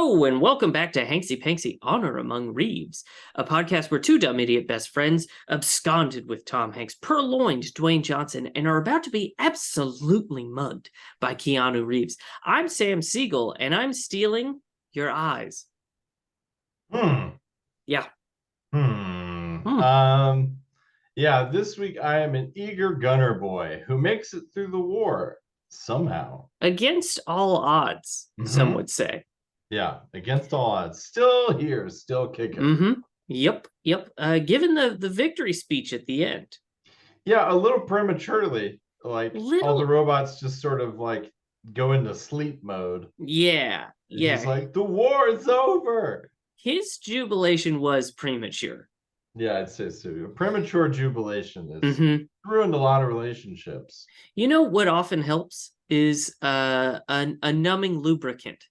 Hello, and welcome back to Hanksy Panksy Honor Among Reeves, a podcast where two dumb idiot best friends absconded with Tom Hanks, purloined Dwayne Johnson, and are about to be absolutely mugged by Keanu Reeves. I'm Sam Siegel, and I'm stealing your eyes. Yeah. Hmm. Yeah, this week I am an eager gunner boy who makes it through the war somehow. Against all odds, some Mm-hmm. would say. Yeah, against all odds. Still here, still kicking. Mm-hmm. Yep. Given the victory speech at the end. Yeah, a little prematurely. Like all the Little. robots just sort of like go into sleep mode. Yeah. It's just Yeah. like the war is over. His jubilation was premature. Yeah, I'd say so. Premature jubilation is Mm-hmm. ruined a lot of relationships. You know what often helps is a numbing lubricant.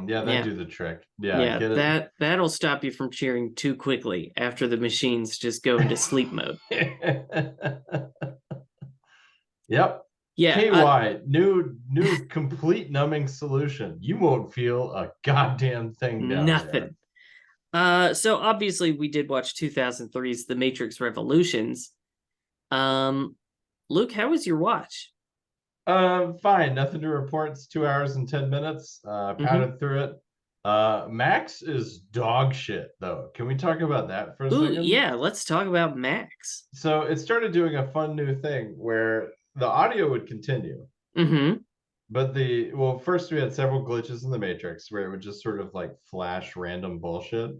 Yeah, that'd Yeah, do the trick. Yeah, yeah, get it. that'll stop you from cheering too quickly after the machines just go into sleep mode. Yep. Yeah, KY, new complete numbing solution. You won't feel a goddamn thing down there. nothing. So obviously we did watch 2003's The Matrix Revolutions. Um, Luke, how was your watch? Fine, nothing to report. It's 2 hours and 10 minutes. Mm-hmm. Pounded through it. Max is dog shit though. Can we talk about that for a Ooh, second? yeah, let's talk about Max. So it started doing a fun new thing where the audio would continue. Mm-hmm. But first we had several glitches in the Matrix where it would just sort of like flash random bullshit.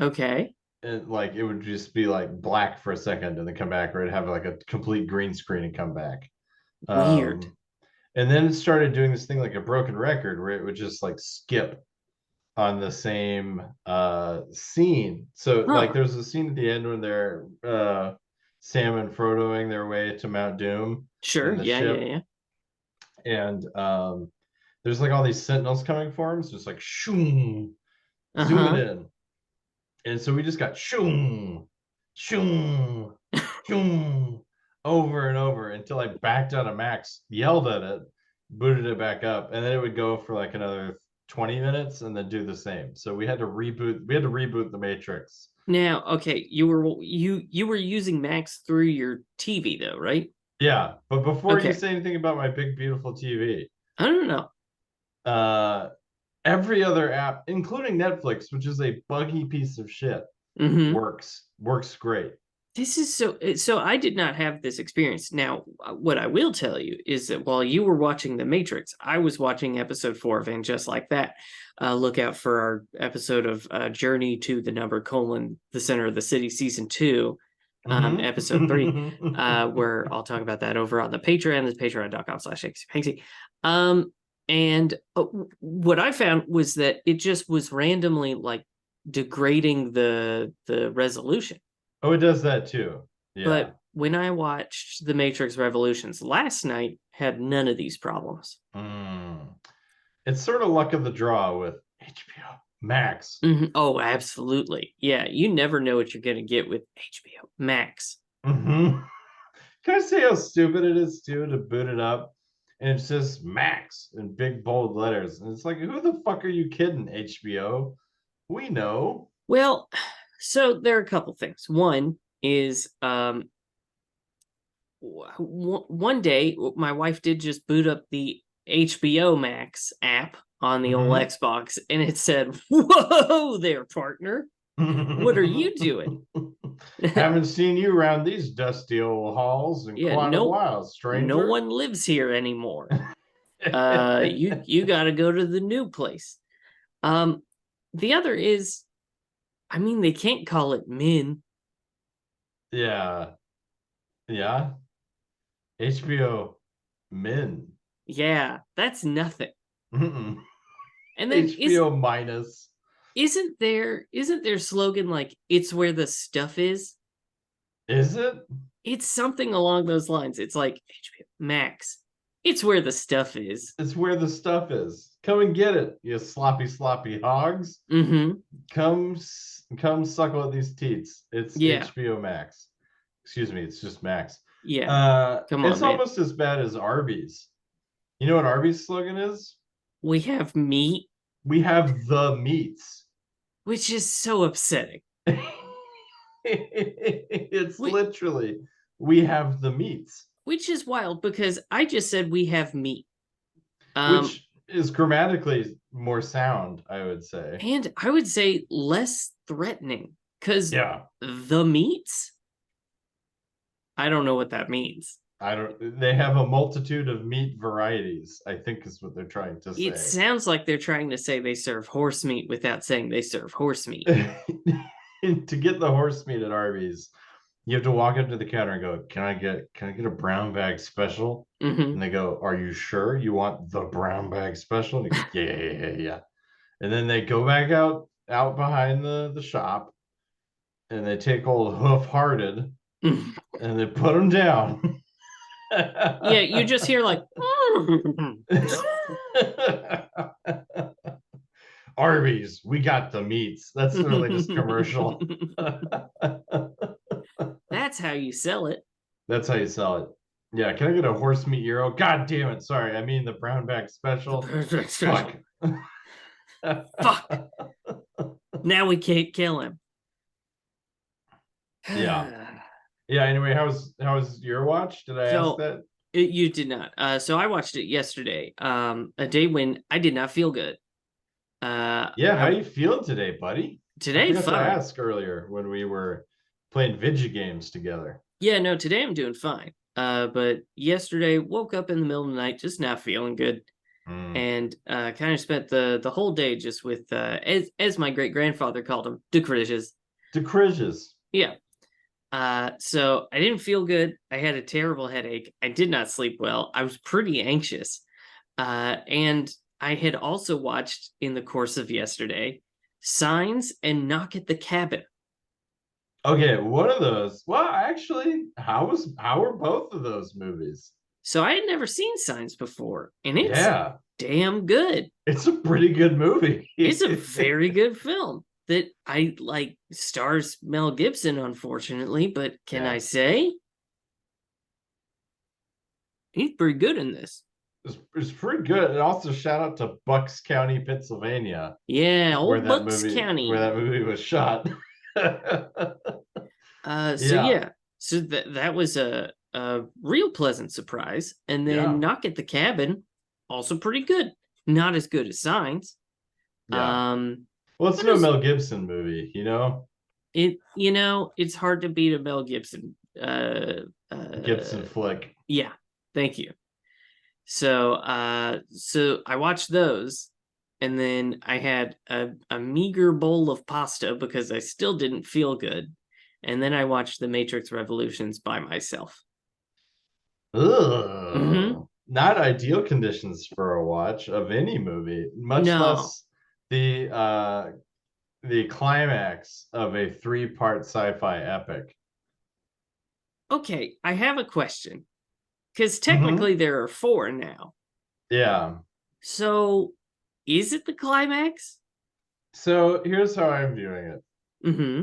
Okay. And like it would just be like black for a second and then come back, or it'd have like a complete green screen and come back. Weird. And then it started doing this thing like a broken record where it would just like skip on the same scene. So like Huh. there's a scene at the end when they're Sam and Frodoing their way to Mount Doom Sure. in the ship, Yeah. and there's like all these sentinels coming for him. So it's like shoom, zooming Uh-huh. in. And so we just got shoom, shoom, shoom over and over until I backed out of Max, yelled at it, booted it back up, and then it would go for like another 20 minutes and then do the same. So we had to reboot the Matrix. Now, okay, you were using Max through your TV though, right? Yeah, but before you Okay. say anything about my big beautiful TV, I don't know. uh every other app, including Netflix, which is a buggy piece of shit, Mm-hmm. works great. This is so I did not have this experience. Now, what I will tell you is that while you were watching The Matrix, I was watching episode 4 of And Just Like That. Look out for our episode of Journey to the Number colon the Center of the City season 2, episode 3, where I'll talk about that over on the Patreon. That's patreon.com/Hanksy. And what I found was that it just was randomly like degrading the resolution. Oh, it does that too. Yeah. But when I watched The Matrix Revolutions last night, had none of these problems. Mm. It's sort of luck of the draw with HBO Max. Mm-hmm. Oh, absolutely. Yeah, you never know what you're going to get with HBO Max. Mm-hmm. Can I say how stupid it is too to boot it up and it's just Max in big bold letters? And it's like, who the fuck are you kidding, HBO? We know. Well, so there are a couple things. One is one day my wife did just boot up the HBO Max app on the old Mm-hmm. Xbox, and it said, "Whoa there, partner. What are you doing?" Haven't seen you around these dusty old halls in Yeah, quite a no, while, no stranger. one lives here anymore. You got to go to the new place. Um, the other is, I mean, they can't call it Min. Yeah. Yeah. HBO men. Yeah, that's nothing. Mm-mm. And then HBO minus. isn't their slogan like "It's where the stuff is"? Is it? It's something along those lines. It's like HBO Max. It's where the stuff is. It's where the stuff is. Come and get it, you sloppy, sloppy hogs. Mm-hmm. Come, come suckle at these teats. It's Yeah. HBO Max. Excuse me, it's just Max. Yeah. Come on, It's man. almost as bad as Arby's. You know what Arby's slogan is? We have meat. We have the meats. which is so upsetting. It's Which, literally, we have the meats, which is wild because I just said we have meat. which is grammatically more sound, I would say. And I would say less threatening because Yeah. the meats, I don't know what that means. I don't, they have a multitude of meat varieties, I think is what they're trying to It say. sounds like they're trying to say they serve horse meat without saying they serve horse meat. To get the horse meat at Arby's, you have to walk up to the counter and go, can I get a brown bag special? Mm-hmm. And they go, are you sure you want the brown bag special? And you go, yeah. And then they go back out behind the shop, and they take old hoof hearted and they put them down. Yeah, you just hear like Arby's, we got the meats. That's the latest commercial. That's how you sell it. That's how you sell it. Yeah, can I get a horse meat gyro? God damn it. Sorry, I mean the brown bag special. Fuck. Fuck. Now we can't kill him. Yeah. Yeah, anyway, how was your watch? Did I ask that? You did not. So I watched it yesterday. A day when I did not feel good. Yeah, how you feeling today, buddy? Today, I forgot fine. to ask earlier when we were playing video games together. Yeah, no, today I'm doing fine. But yesterday woke up in the middle of the night just not feeling good, and kind of spent the whole day just with as my great grandfather called them, the critters. The critters. Yeah. So I didn't feel good. I had a terrible headache. I did not sleep well. I was pretty anxious. And I had also watched in the course of yesterday Signs and Knock at the Cabin. Okay, one of those. Well, actually, how were both of those movies? So I had never seen Signs before, and it's Yeah, damn good. it's a pretty good movie. It's a very good film that I like. Stars Mel Gibson, unfortunately, but can I say he's pretty good in this? It's pretty good. And also shout out to Bucks County, Pennsylvania, Yeah, where old that Bucks movie County. where that movie was shot. So that was a real pleasant surprise. And then Knock at the Cabin, also pretty good. Not as good as Signs. Yeah. Well, it's no Mel Gibson movie, you know. It's hard to beat a Mel Gibson Gibson flick. Yeah, thank you. So I watched those, and then I had a meager bowl of pasta because I still didn't feel good. And then I watched The Matrix Revolutions by myself. Ugh. Mm-hmm. Not ideal conditions for a watch of any movie, much less the climax of a 3-part sci-fi epic. Okay, I have a question. Because technically there are 4 now. Yeah. So is it the climax? So here's how I'm viewing it. Mm-hmm.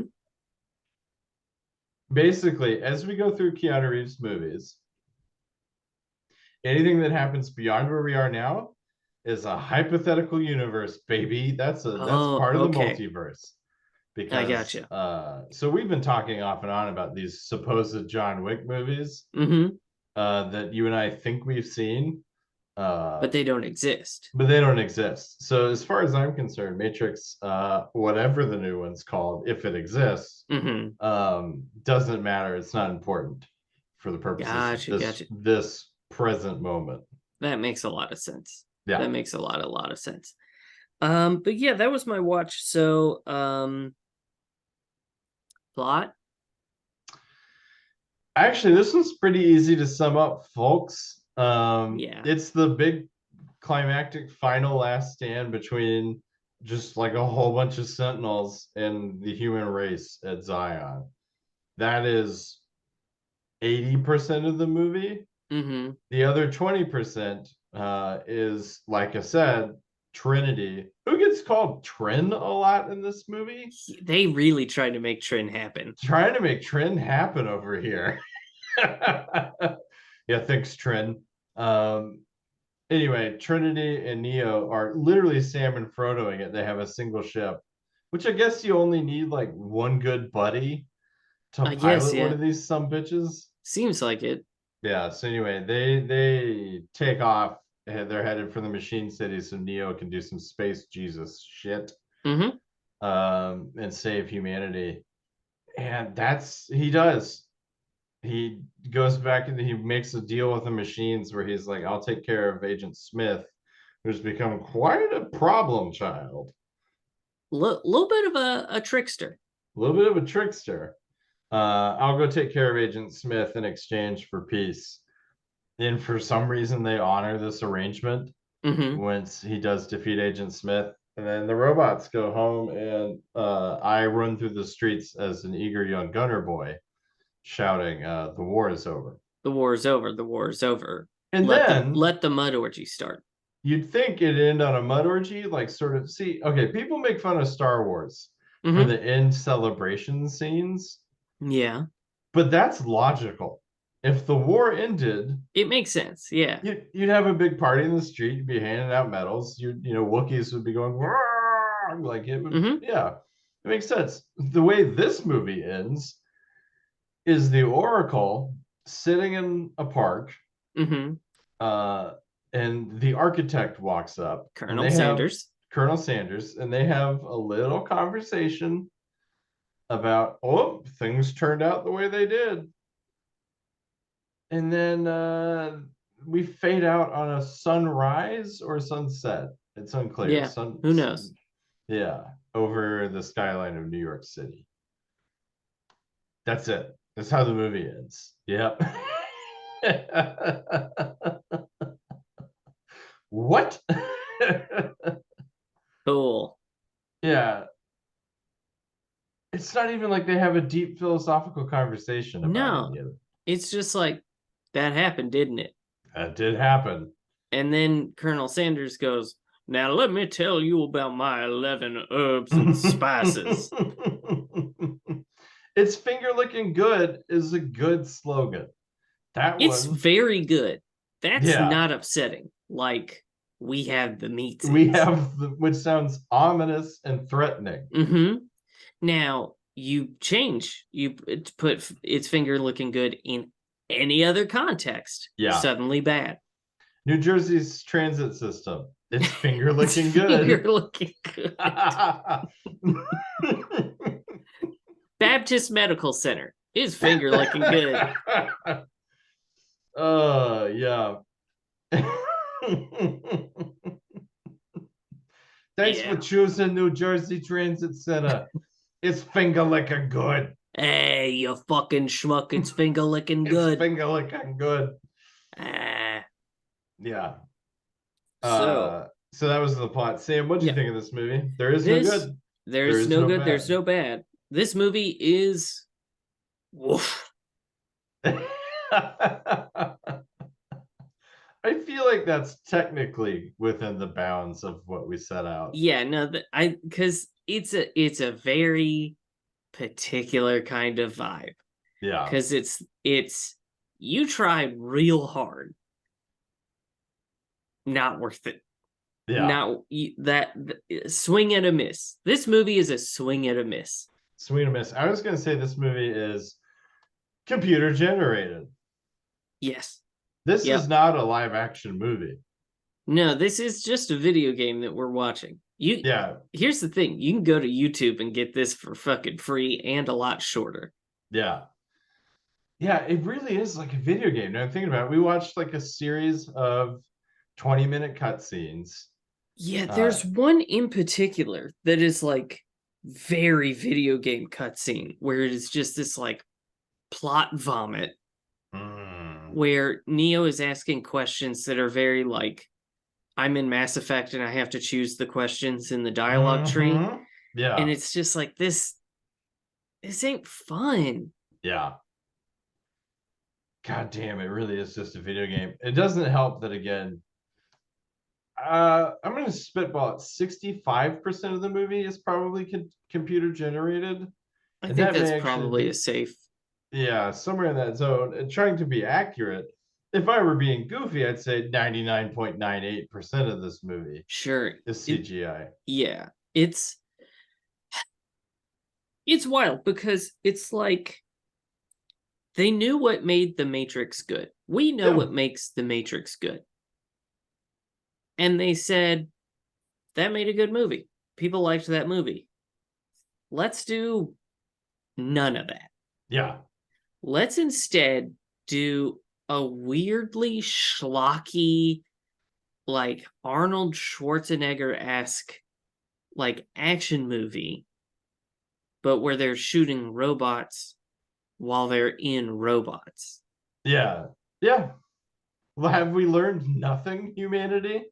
Basically, as we go through Keanu Reeves movies, anything that happens beyond where we are now is a hypothetical universe, baby. That's part of the multiverse. Because I gotcha. So we've been talking off and on about these supposed John Wick movies that you and I think we've seen. But they don't exist. So as far as I'm concerned, Matrix, whatever the new one's called, if it exists, doesn't matter. It's not important for the purposes of this present moment. That makes a lot of sense. Yeah. That makes a lot of sense. But yeah, that was my watch. So plot? Actually, this one's pretty easy to sum up, folks. It's the big climactic final last stand between just like a whole bunch of sentinels and the human race at Zion. That is 80% of the movie. The other 20% is, like I said, Trinity, who gets called Trin a lot in this movie. They really tried to make Trin happen. Trying to make Trin happen over here. Yeah, thanks, Trin. And anyway, Trinity and Neo are literally Sam and Frodoing it. They have a single ship, which I guess you only need like one good buddy to I guess, pilot one yeah. of these some bitches. Seems like it. Yeah. So anyway, they take off. And they're headed for the Machine City, so Neo can do some space Jesus shit, Mm-hmm. and save humanity. And that's he does. He goes back and he makes a deal with the machines where he's like, "I'll take care of Agent Smith, who's become quite a problem child, Little bit of a trickster. a little bit of a trickster. I'll go take care of Agent Smith in exchange for peace." And for some reason, they honor this arrangement Mm-hmm. once he does defeat Agent Smith. And then the robots go home, and I run through the streets as an eager young gunner boy, shouting, "The war is over." The war is over. The war is over. And Let the then let the mud orgy start. you'd think it'd end on a mud orgy, like sort of. See, okay, people make fun of Star Wars for Mm-hmm. the end celebration scenes, Yeah. but that's logical. If the war ended, It makes sense. Yeah. you'd have a big party in the street, you'd be handing out medals, Wookiees would be going, "Roar!" Like it would, Mm-hmm. yeah, it makes sense. The way this movie ends is the Oracle sitting in a park, Mm-hmm. uh, and the architect walks up, and Colonel they have Sanders. Colonel Sanders, and they have a little conversation about, oh, things turned out the way they did. And then we fade out on a sunrise or sunset. It's unclear. Yeah. Who knows? Yeah, over the skyline of New York City. That's it. That's how the movie ends. Yep. What? Cool. Yeah, it's not even like they have a deep philosophical conversation about No, any of it. it's just like that happened, didn't it? That did happen. And then Colonel Sanders goes, "Now let me tell you about my 11 herbs and spices." It's finger licking good is a good slogan. That It's one, very good. That's yeah. not upsetting. Like, we have the We meatsies. have which sounds ominous and threatening. Mm-hmm. Now you change. You put its finger looking good in any other context. Yeah. Suddenly bad. New Jersey's transit system. It's finger It's licking finger good. looking good. Baptist Medical Center is finger looking good. Yeah. Thanks for Yeah. choosing New Jersey Transit Center. It's finger licking good. Hey, you fucking schmuck! It's finger licking It's good. finger licking good. Ah. Yeah. So So that was the plot. Sam, what do you yeah, think of this movie? There is no this good. There there's is no no good. There's bad. no bad. This movie is woof. I feel like that's technically within the bounds of what we set out. Yeah, no, I because it's a very particular kind of vibe. Yeah. Because it's you tried real hard, not worth it. Yeah. Not that swing and a miss. This movie is a swing and a miss. Sweet miss. I was going to say this movie is computer generated. Yes. This is Yep. not a live action movie. No, this is just a video game that we're watching. Yeah. Here's the thing. You can go to YouTube and get this for fucking free and a lot shorter. Yeah. Yeah, it really is like a video game. Now I'm thinking about it. We watched like a series of 20-minute cutscenes. Yeah, there's one in particular that is like very video game cutscene where it is just this like plot vomit where Neo is asking questions that are very like, I'm in Mass Effect and I have to choose the questions in the dialogue tree. Yeah. And it's just like this ain't fun. Yeah. God damn, it really is just a video game. It doesn't help that again. I'm gonna spitball it. 65% of the movie is probably computer generated. I And think that that's may actually probably be, a safe. yeah, somewhere in that zone. And trying to be accurate, if I were being goofy, I'd say 99.98% of this movie Sure. is CGI. Yeah. It's wild because it's like they knew what made the Matrix good. We know Yeah. what makes the Matrix good. And they said that made a good movie. People liked that movie. Let's do none of that. Yeah. Let's instead do a weirdly schlocky, like Arnold Schwarzenegger-esque, like action movie, but where they're shooting robots while they're in robots. Yeah. Yeah. Well, have we learned nothing, humanity?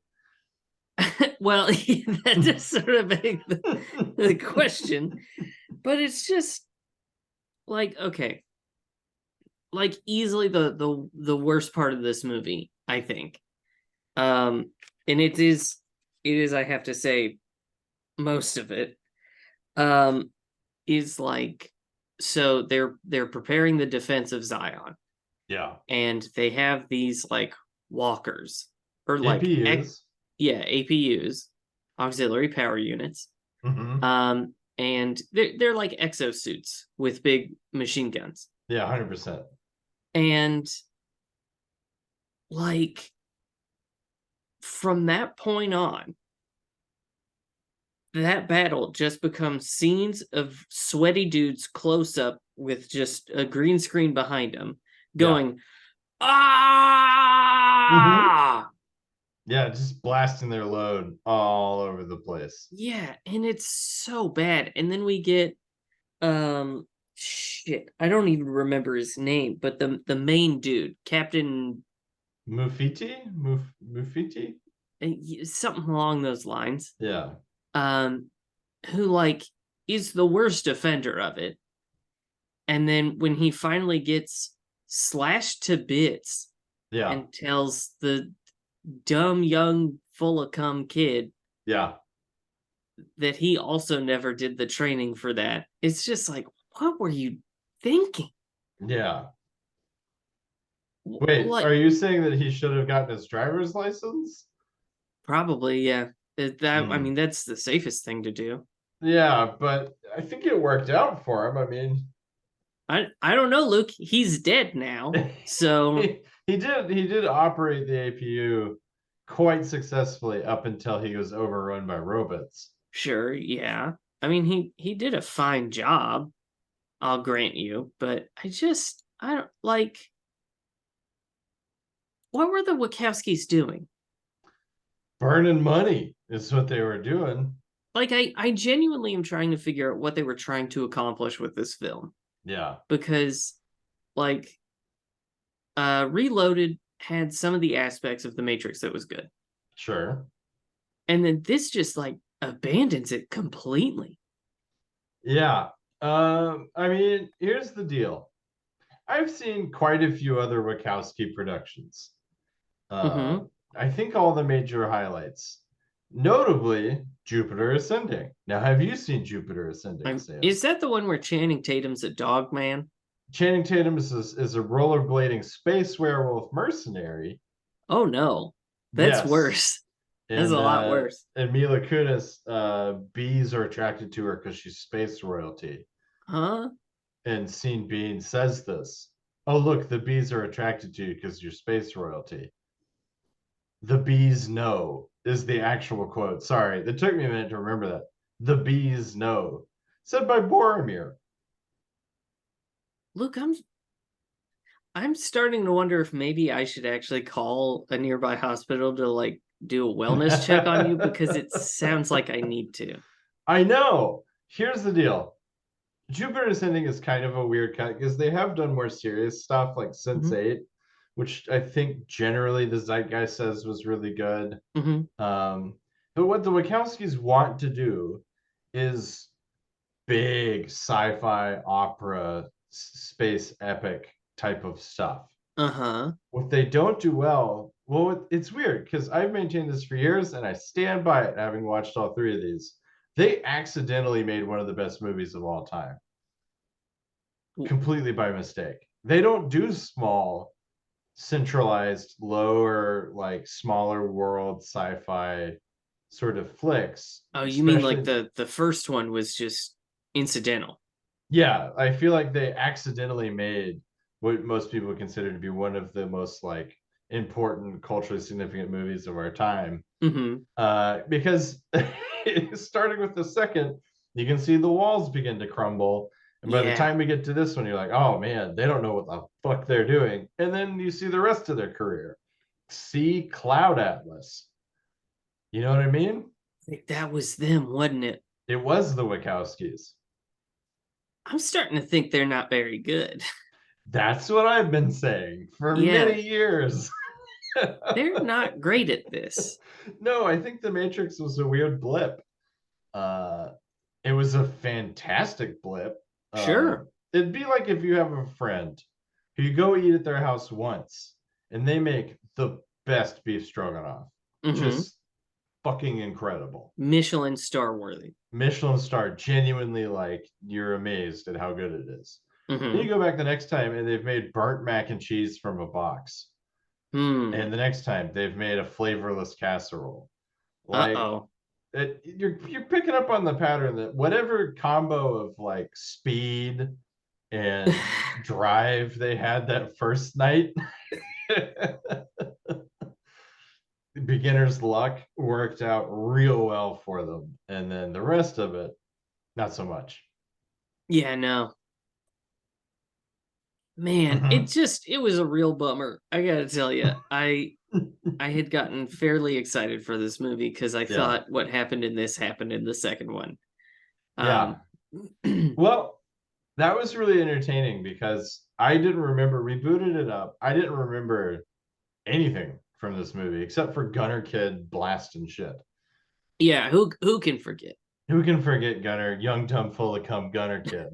Well, that just sort of begs the question, but it's just like, okay, like easily the worst part of this movie, I think. And it is, I have to say, most of it is like, so they're preparing the defense of Zion, Yeah. and they have these like walkers, or like APUs. yeah, APUs, auxiliary power units. Mm-hmm. And they're like exosuits with big machine guns. Yeah, 100%. And like from that point on, that battle just becomes scenes of sweaty dudes close up with just a green screen behind them Yeah. going, Mm-hmm. ah, Yeah, just blasting their load all over the place. yeah, and it's so bad. And then we get shit, I don't even remember his name, but the main dude, Captain Mufiti? something along those lines, Yeah. um who like is the worst offender of it. And then when he finally gets slashed to bits Yeah. and tells the dumb young full of cum kid Yeah. that he also never did the training for that, it's just like, what were you thinking? Yeah. Wait, Like, are you saying that he should have gotten his driver's license? probably, yeah. I Hmm. mean, that's the safest thing to do. Yeah, but I think it worked out for him. I mean, I don't know, Luke. He's dead now. So he did operate the APU quite successfully up until he was overrun by robots. sure, yeah. I mean, he did a fine job, I'll grant you, but I don't like, what were the Wachowskis doing? Burning money is what they were doing. Like I genuinely am trying to figure out what they were trying to accomplish with this film, Yeah, because like Reloaded had some of the aspects of the Matrix that was good. sure. And then this just like abandons it completely. Yeah. I mean, here's the deal. I've seen quite a few other Wachowski productions. Uh, Mm-hmm. I think all the major highlights, notably Jupiter Ascending. Now, have you seen Jupiter Ascending, Sam? Is that the one where Channing Tatum's a dog man? Channing Tatum is a rollerblading space werewolf mercenary. Oh no. That's Yes. worse. That's a And lot worse. Mila Kunis, bees are attracted to her because she's space royalty. Huh? And Scene Bean says this. Oh, look, the bees are attracted to you because you're space royalty. The bees know is the actual quote. Sorry, it took me a minute to remember that. The bees know. Said by Boromir. Luke, I'm starting to wonder if maybe I should actually call a nearby hospital to like do a wellness check on you, because it sounds like I need to. I know. Here's the deal. Jupiter Ascending is kind of a weird cut because they have done more serious stuff like Sense Mm-hmm. 8, which I think generally the zeitgeist says was really good. Mm-hmm. But what the Wachowskis want to do is big sci-fi opera space epic type of stuff. Uh-huh. What they don't do well, it's weird because I've maintained this for years and I stand by it, having watched all three of these. They accidentally made one of the best movies of all time, completely by mistake. They don't do small centralized, lower, like smaller world sci-fi sort of flicks, Oh, you mean like especially. the first one was just incidental? Yeah, I feel like they accidentally made what most people consider to be one of the most like important culturally significant movies of our time. Mm-hmm. Because starting with the second, you can see the walls begin to crumble. And by the Yeah. time we get to this one, you're like, oh man, they don't know what the fuck they're doing. And then you see the rest of their career. See Cloud Atlas. You know what I mean? I think that was them, wasn't it? It was the Wachowskis. I'm starting to think they're not very good. That's what I've been saying for Yeah, many years. they're not great at this. No, I think The Matrix was a weird blip. Uh, it was a fantastic blip. Uh, Sure. it'd be like if you have a friend who you go eat at their house once and they make the best beef stroganoff. Mm-hmm. Just fucking incredible. Michelin star worthy. Michelin star, genuinely like you're amazed at how good it is. Then you Mm-hmm. go back the next time and they've made burnt mac and cheese from a box. Hmm. And the next time they've made a flavorless casserole. Like Uh-oh. you're picking up on the pattern that whatever combo of like speed and drive they had that first night, beginner's luck worked out real well for them, and then the rest of it not so much. Yeah, no. Man, Mm-hmm. it was a real bummer. I gotta tell you, I had gotten fairly excited for this movie because I Yeah, thought what happened in this happened in the second one. yeah. Um, Well, that was really entertaining because I didn't remember, rebooted it up, I didn't remember anything from this movie except for Gunner Kid blasting shit. yeah, who can forget? Who can forget Gunner, young, dumb, full of cum Gunner Kid,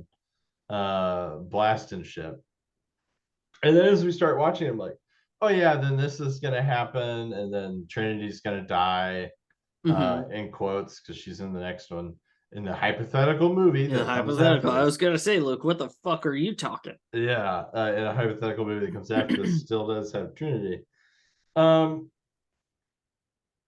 blasting shit. And then as we start watching, I'm like, oh yeah, then this is gonna happen, and then Trinity's gonna die, Mm-hmm. in quotes, because she's in the next one in the hypothetical movie Yeah, that comes after hypothetical. I was this. gonna say, Luke, what the fuck are you talking? Yeah, in a hypothetical movie that comes after this, still does have Trinity. Um,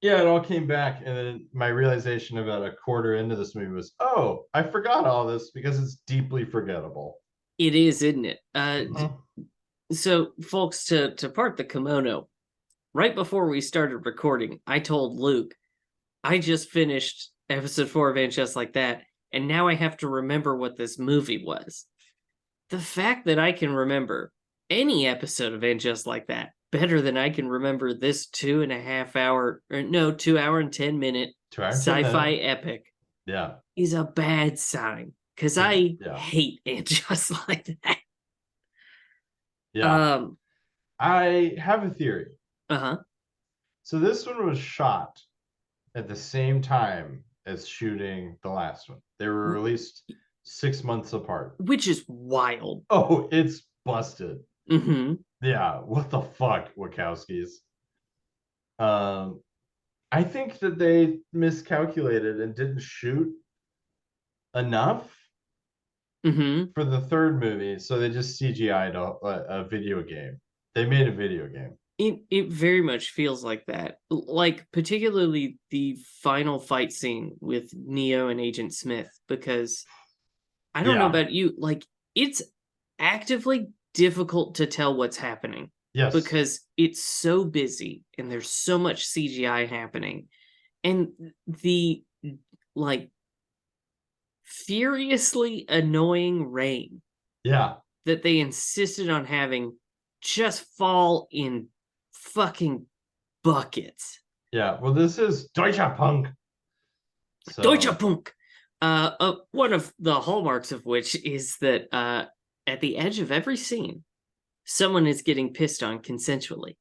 yeah, it all came back, and then my realization about a quarter into this movie was, oh, I forgot all this because it's deeply forgettable. It is, isn't it? Mhm. So folks, to part the kimono, right before we started recording, I told Luke I just finished episode 4 of And Just Like That, and now I have to remember what this movie was. The fact that I can remember any episode of And Just Like That better than I can remember this 2.5 hour, or no, 2 hour and 10 minute 2 hours and 10 minutes. sci-fi epic Yeah, is a bad sign because I yeah, hate And Just Like That. yeah. Um, I have a theory. uh-huh. So this one was shot at the same time as shooting the last one. They were released 6 months apart. Which is wild. Oh, it's busted. Mm-hmm. Yeah, what the fuck, Wachowskis? Um, I think that they miscalculated and didn't shoot enough Mm-hmm. for the third movie, so they just CGI'd a video game. They made a video game. It very much feels like that. Like particularly the final fight scene with Neo and Agent Smith, because I don't know Yeah. about you, like it's actively difficult to tell what's happening Yes. because it's so busy and there's so much CGI happening. And the like furiously annoying rain Yeah. that they insisted on having just fall in fucking buckets. Yeah. Well, this is Deutschepunk. So Deutschepunk. One of the hallmarks of which is that at the edge of every scene, someone is getting pissed on consensually.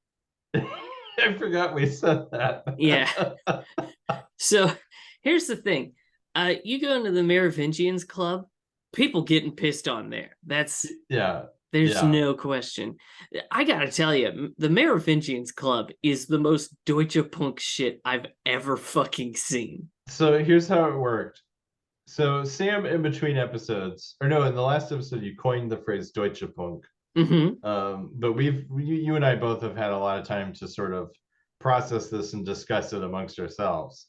I forgot we said that. Yeah. So here's the thing: you go into the Merovingians club, people getting pissed on there. Yeah. There's Yeah. no question. I gotta tell you, the Merovingians club is the most Deutschepunk shit I've ever fucking seen. So here's how it worked. So Sam, in between episodes, or no, in the last episode, you coined the phrase Deutschepunk. Mm-hmm. But you and I both have had a lot of time to sort of process this and discuss it amongst ourselves,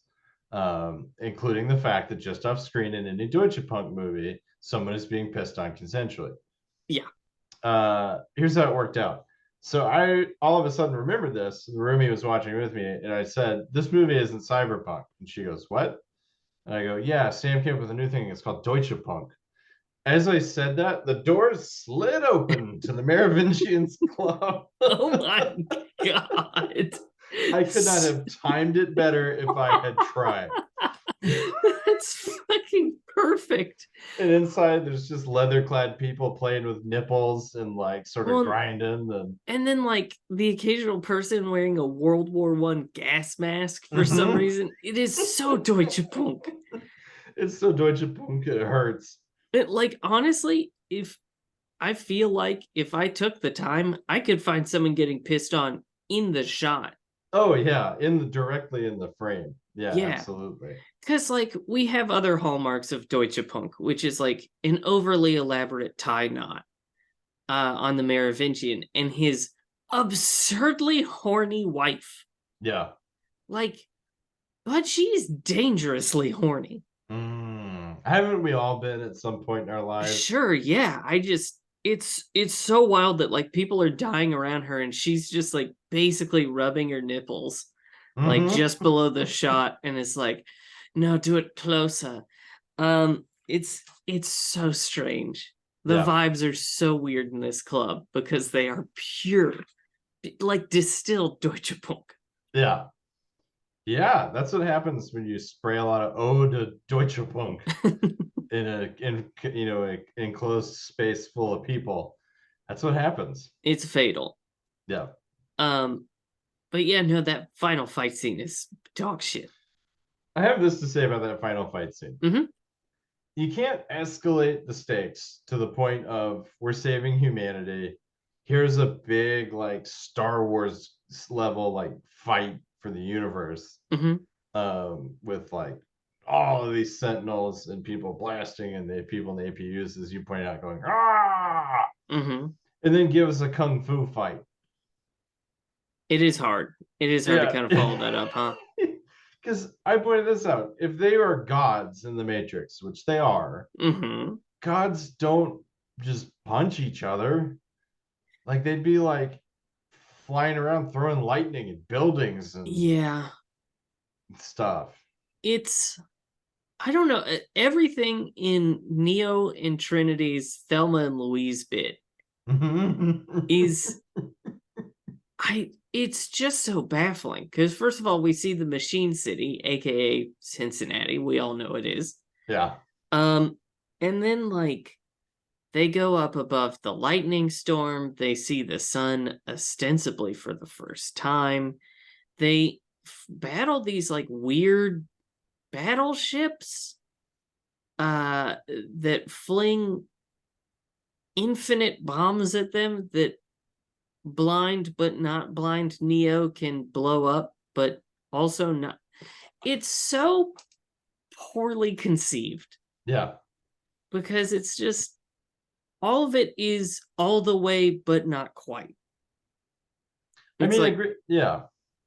including the fact that just off screen in any Deutschepunk movie, someone is being pissed on consensually. Yeah. Here's how it worked out. So I all of a sudden remembered this. The roomie was watching with me, and I said, "This movie isn't cyberpunk." And she goes, "What?" And I go, "Yeah, Sam came up with a new thing. It's called Deutschepunk." As I said that, the doors slid open to the Merovingians Club. Oh my God. I could not have timed it better if I had tried. That's fucking perfect. And inside, there's just leather-clad people playing with nipples and like sort of Well, grinding. and then like the occasional person wearing a World War One gas mask for some Mhm. reason. It is so Deutschepunk. It's so Deutschepunk, it hurts. Like honestly, if I feel like if I took the time, I could find someone getting pissed on in the shot. Oh yeah, directly in the frame. Yeah, Yeah. absolutely. Because, like, we have other hallmarks of Deutschepunk, which is like an overly elaborate tie knot on the Merovingian and his absurdly horny wife. Yeah. Like, but she's dangerously horny. Haven't we all been at some point in our lives? Sure, yeah. It's so wild that like people are dying around her and she's just like basically rubbing her nipples like just below the shot and it's like, no, do it closer. It's so strange. The Yeah. vibes are so weird in this club because they are pure, like distilled Deutschepunk. Yeah. Yeah, that's what happens when you spray a lot of Eau de Deutschepunk in a enclosed space full of people. That's what happens. It's fatal. Yeah. Um, but yeah, no, that final fight scene is dog shit. I have this to say about that final fight scene. Mm-hmm. You can't escalate the stakes to the point of we're saving humanity. Here's a big like Star Wars level like fight for the universe, Mm-hmm. with like all of these sentinels and people blasting and the people in the APUs, as you pointed out, going ah, Mm-hmm. and then give us a kung fu fight. It is hard. It is hard to Yeah. kind of follow that up, huh? Because I pointed this out. If they are gods in the Matrix, which they are, Mm-hmm. gods don't just punch each other. Like they'd be like flying around throwing lightning at buildings and Yeah. stuff. It's I don't know. Everything in Neo and Trinity's Thelma and Louise bit is it's just so baffling because first of all we see the machine city aka Cincinnati, we all know it is. Yeah. um and then like they go up above the lightning storm, they see the sun ostensibly for the first time, they battle these like weird battleships that fling infinite bombs at them that blind but not blind Neo can blow up, but also not. It's so poorly conceived Yeah. because it's just all of it is all the way but not quite. I It's mean, like agree. Yeah.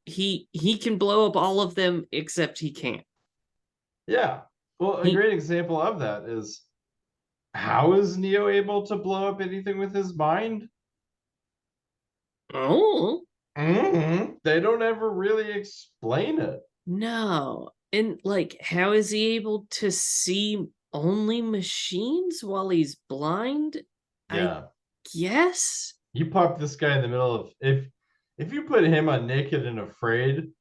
he can blow up all of them except he can't. Yeah. Well, a He great example of that is how is Neo able to blow up anything with his mind? oh They don't ever really explain it. no. And like how is he able to see only machines while he's blind? I Yeah. guess. You pop this guy in the middle of if you put him on Naked and Afraid,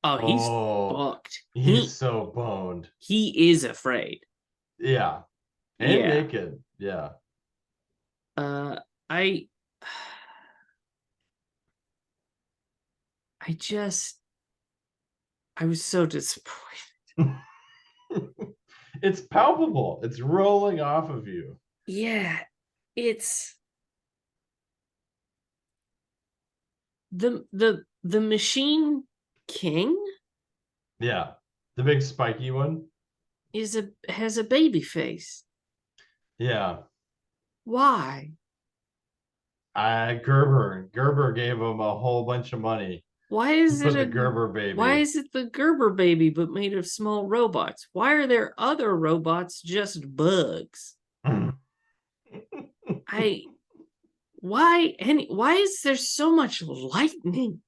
Oh, he's oh, fucked. he's so boned. He is afraid. Yeah. And Yeah. naked. Yeah. Uh I I just I was so disappointed. It's palpable. It's rolling off of you. Yeah. It's the machine king Yeah. The big spiky one. is a has a baby face. Yeah. Why? Gerber gave him a whole bunch of money Why to is it put the a Gerber why baby. is it the Gerber baby but made of small robots? Why are there other robots just bugs? I why is there so much lightning?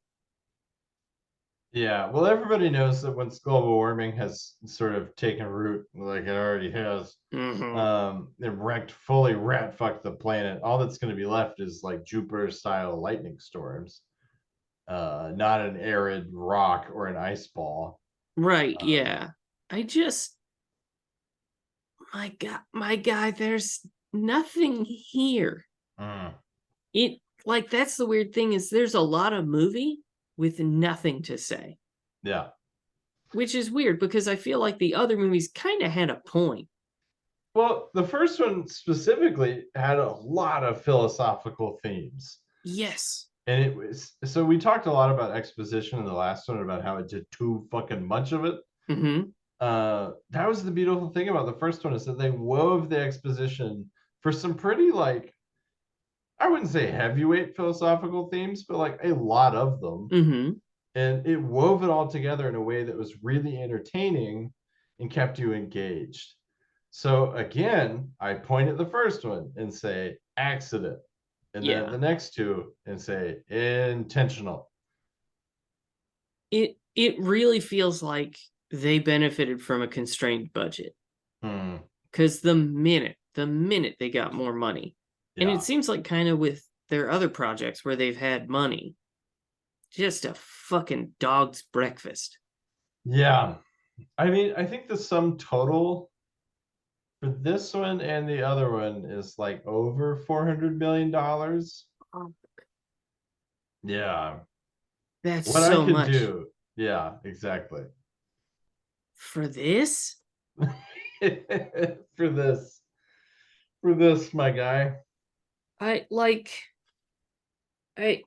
Yeah, well, everybody knows that once global warming has sort of taken root, like it already has, Mm-hmm. it fully rat fucked the planet. All that's going to be left is like Jupiter style lightning storms, not an arid rock or an ice ball. Right, Um, yeah. I just my guy, there's nothing here. mm, It like that's the weird thing is there's a lot of movie with nothing to say, yeah. which is weird because I feel like the other movies kind of had a point. Well, the first one specifically had a lot of philosophical themes. Yes. And it was so we talked a lot about exposition in the last one about how it did too fucking much of it. Mm-hmm. That was the beautiful thing about the first one is that they wove the exposition for some pretty like I wouldn't say heavyweight philosophical themes, but like a lot of them. Mm-hmm. And it wove it all together in a way that was really entertaining and kept you engaged. So again, I point at the first one and say accident, and then at Yeah. the next two and say intentional. It really feels like they benefited from a constrained budget. Hmm. Because the minute they got more money, and it Yeah. seems like kind of with their other projects where they've had money, just a fucking dog's breakfast. Yeah. I mean, I think the sum total for this one and the other one is like over $400 million. Oh, Yeah. that's What I so could much do. Yeah, exactly. for this. for this. For this, my guy. I like. I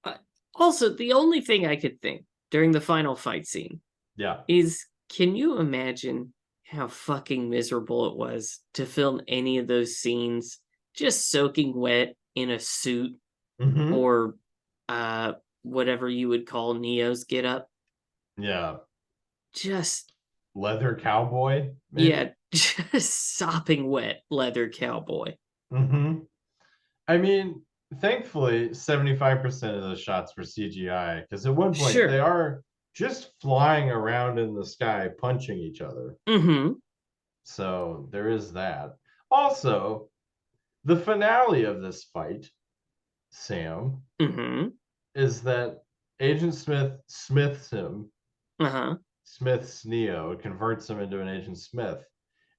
I- Also the only thing I could think during the final fight scene Yeah. is, can you imagine how fucking miserable it was to film any of those scenes just soaking wet in a suit Mm-hmm. or uh whatever you would call Neo's get up? Yeah. Just Leather cowboy, yeah, maybe. just sopping wet leather cowboy. Mm-hmm. I mean, thankfully, 75% of those shots were CGI because at one point they Sure. are just flying around in the sky punching each other. Mm-hmm. So there is that. Also, the finale of this fight, Sam, Mm-hmm. is that Agent Smith smiths him, Uh-huh. Smith's Neo, converts him into an Agent Smith.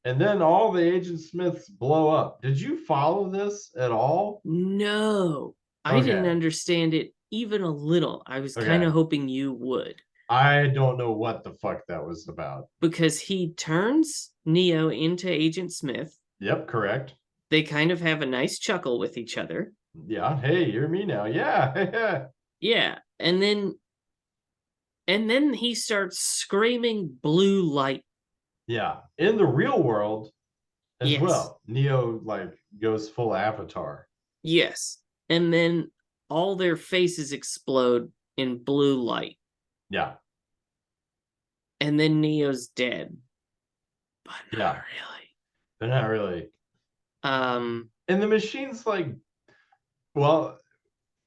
And then all the Agent Smiths blow up. Did you follow this at all? No, I didn't Okay. understand it even a little. I was kind Okay. of hoping you would, I don't know what the fuck that was about. because he turns Neo into Agent Smith. Yep, correct. They kind of have a nice chuckle with each other. Yeah. Hey, you're me now. Yeah. Yeah, and then he starts screaming blue light. Yeah. In the real world as Yes. well, Neo like goes full avatar. Yes. And then all their faces explode in blue light. Yeah. And then Neo's dead. But not Yeah. really. They're not really. Um, And the machine's like, well,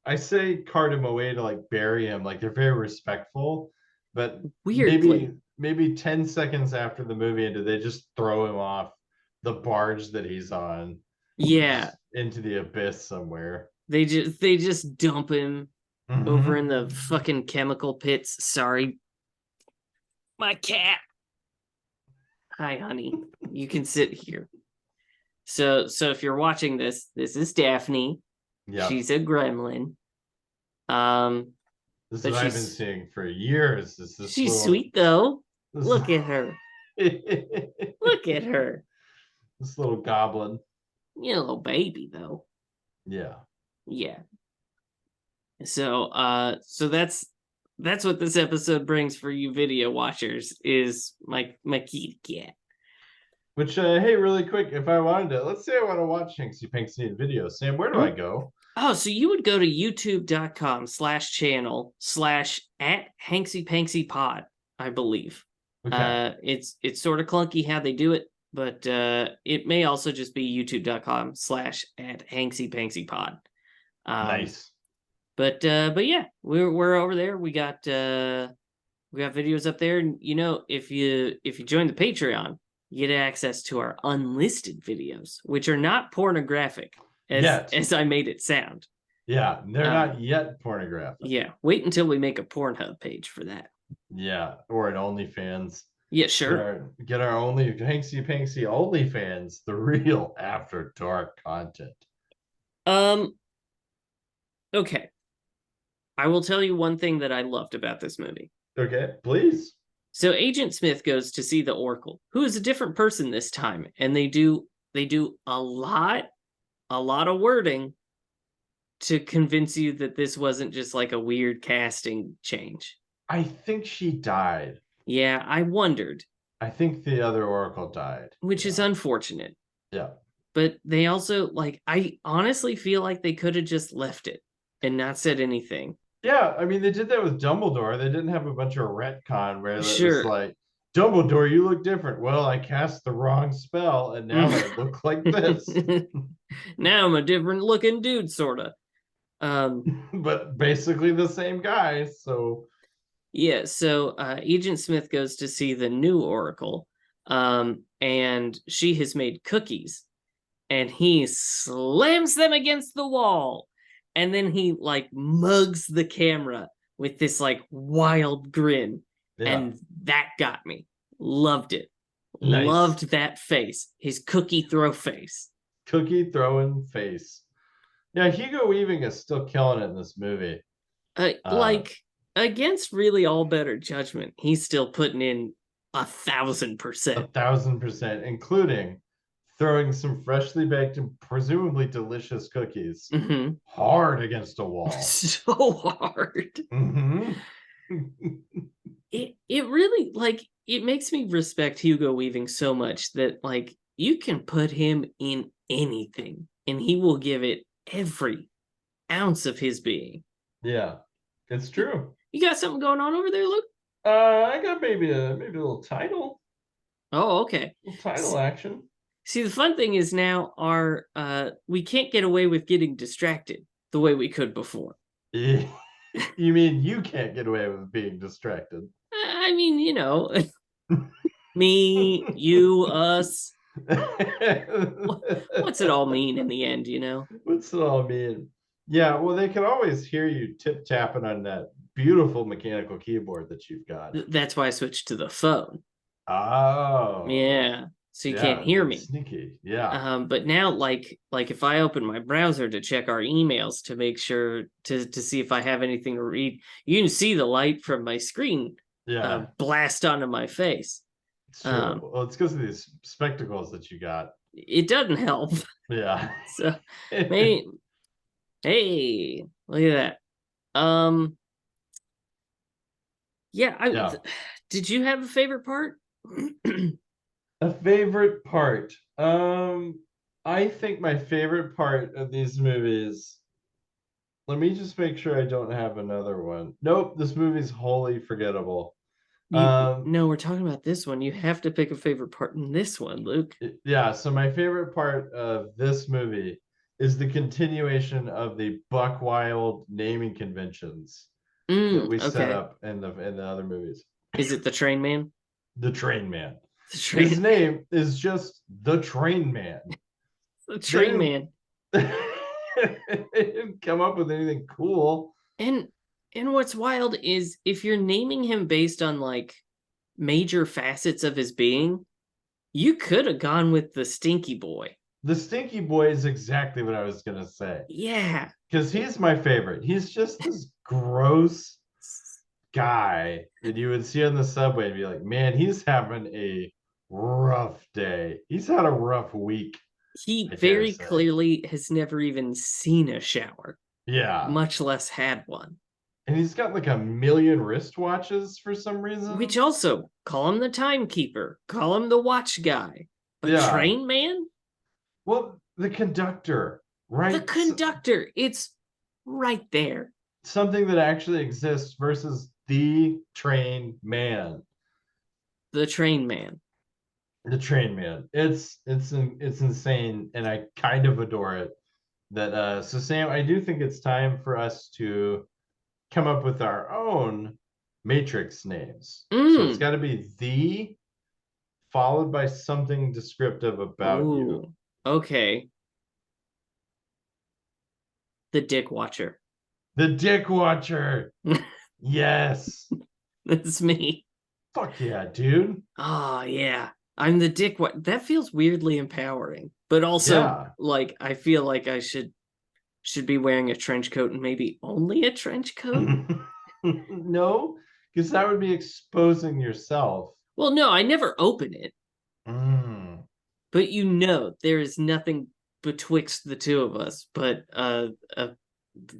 I say cart him away to like bury him. Like they're very respectful, but weirdly. maybe 10 seconds after the movie ended, they just throw him off the barge that he's on Yeah. just into the abyss somewhere. They just dump him over Mm-hmm. in the fucking chemical pits. Sorry. My cat. Hi, honey. You can sit here. So if you're watching this, this is Daphne. Yep. She's a gremlin. Um, This is but what I've been she's seeing for years. Is this she's little sweet though. this, Look at her. Look at her. this little goblin. You little baby though. Yeah. Yeah. So that's what this episode brings for you video watchers is my kitty cat. Which, hey, really quick, if I wanted to, let's say I want to watch Hanksy Panksy in video, Sam, where do I go? Oh, so you would go to youtube.com/channel/@HanksyPanksyPod, I believe. Okay, It's sort of clunky how they do it, but it may also just be youtube.com/@HanksyPanksyPod. nice. But yeah, we're over there. We got videos up there, and if you join the Patreon, you get access to our unlisted videos, which are not pornographic, Yet. as I made it sound. Yeah, they're not yet pornographic. Yeah, wait until we make a Pornhub page for that. Yeah, or an OnlyFans. Yeah, sure. Get our only Hanksy Panksy OnlyFans, the real after dark content. Okay. I will tell you one thing that I loved about this movie. Okay, please. So Agent Smith goes to see the Oracle, who is a different person this time, and they do a lot of wording to convince you that this wasn't just like a weird casting change. I think she died. Yeah, I wondered. I think the other Oracle died. Which is unfortunate. Yeah. But they also, I honestly feel like they could have just left it and not said anything. Yeah, I mean, they did that with Dumbledore. They didn't have a bunch of retcon where it was like, Dumbledore, you look different. Well, I cast the wrong spell, and now I look like this. Now I'm a different looking dude, sort of. But basically the same guy, so... Yeah, so Agent Smith goes to see the new Oracle, and she has made cookies, and he slams them against the wall, and then he mugs the camera with this wild grin, and that got me. Loved it. Nice. Loved that face, his cookie throw face. Cookie throwing face. Yeah, Hugo Weaving is still killing it in this movie. Against really all better judgment, he's still putting in 1,000%. 1,000%, including throwing some freshly baked and presumably delicious cookies hard against a wall. So hard. It really it makes me respect Hugo Weaving so much that you can put him in anything and he will give it every ounce of his being. Yeah, it's true. You got something going on over there, Luke? I got maybe a little title. Oh, okay. Title action. See, the fun thing is now we can't get away with getting distracted the way we could before. You mean you can't get away with being distracted? I mean, me, you, us. What's it all mean in the end, What's it all mean? Yeah, well, they can always hear you tip-tapping on that beautiful mechanical keyboard that you've got. That's why I switched to the phone. Oh. Yeah. So you can't hear me. Sneaky. Yeah. But now, if I open my browser to check our emails to make sure to see if I have anything to read, you can see the light from my screen blast onto my face. It's true. Well, it's because of these spectacles that you got. It doesn't help. Yeah. So maybe. Hey, look at that. Yeah. Did you have a favorite part? A favorite part. I think my favorite part of these movies. Let me just make sure I don't have another one. Nope, this movie's wholly forgettable. No, we're talking about this one. You have to pick a favorite part in this one, Luke. Yeah, so my favorite part of this movie is the continuation of the buck wild naming conventions that we set up in the other movies. Is it the Train Man? The Train Man. His name is just the Train Man. The Train Man. They didn't come up with anything cool. And what's wild is if you're naming him based on major facets of his being, you could have gone with the Stinky Boy. The Stinky Boy is exactly what I was gonna say. Yeah. Because he's my favorite. He's just this gross guy that you would see on the subway and be like, man, he's having a rough day. He's had a rough week. He very clearly has never even seen a shower. Yeah. Much less had one. And he's got 1 million wristwatches for some reason. Which also, call him the timekeeper. Call him the watch guy. But Yeah. Train Man? Well, the conductor, The right? conductor. It's right there. Something that actually exists versus the train man. The Train Man. The train man. It's insane, and I kind of adore it. That so Sam, I do think it's time for us to come up with our own Matrix names. So it's Mm. got to be the followed by something descriptive about you. Ooh. Okay. The Dick Watcher. The Dick Watcher. Yes. That's me. Fuck yeah, dude. Oh yeah. I'm the Dick That feels weirdly empowering. But also Yeah. like I feel like I should be wearing a trench coat and maybe only a trench coat. No, because that would be exposing yourself. Well, no, I never open it, Mm. but there is nothing betwixt the two of us but a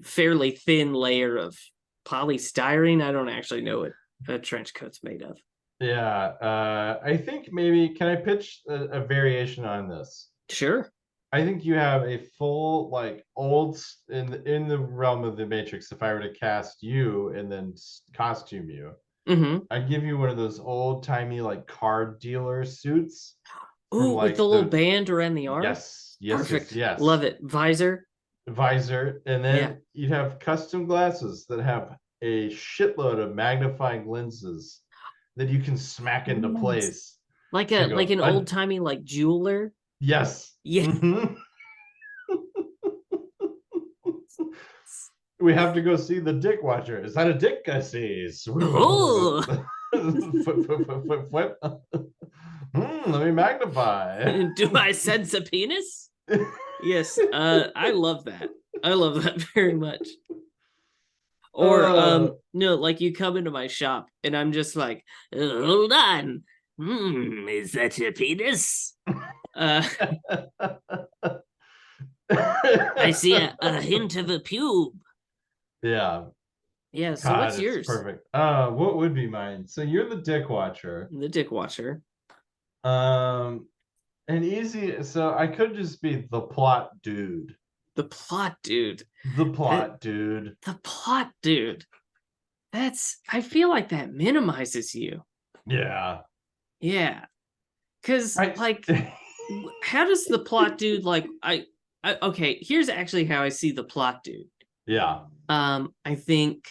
fairly thin layer of polystyrene. I don't actually know what a trench coat's made of. Yeah, I think maybe can I pitch a variation on this? Sure. I think you have a full like in the realm of the Matrix. If I were to cast you and then costume you, Mm-hmm. I'd give you one of those old timey like card dealer suits from Ooh, with the like little the band around the arm. yes, Perfect. Love it. Visor. visor, and Yeah. then you'd have custom glasses that have a shitload of magnifying lenses that you can smack into Yes. place Like to a go. an old timey like jeweler. Yes. Yeah. We have to go see the Dick Watcher. Is that a dick I see? Oh, Flip. Let me magnify. do I sense a penis? Yes. I love that. I love that very much. Or uh, no, like you come into my shop and I'm just like, hold on. Is that your penis? Uh I see a hint of a pube. yeah, Yeah, so God, what's it's yours? perfect. What would be mine? So you're the Dick Watcher. The Dick Watcher. Um, and easy. So I could just be the plot dude. The plot dude. The That plot dude. the plot dude. I feel like that minimizes you. Yeah. Yeah. Cause I like how does the plot dude okay, here's actually how I see the plot dude. yeah. I think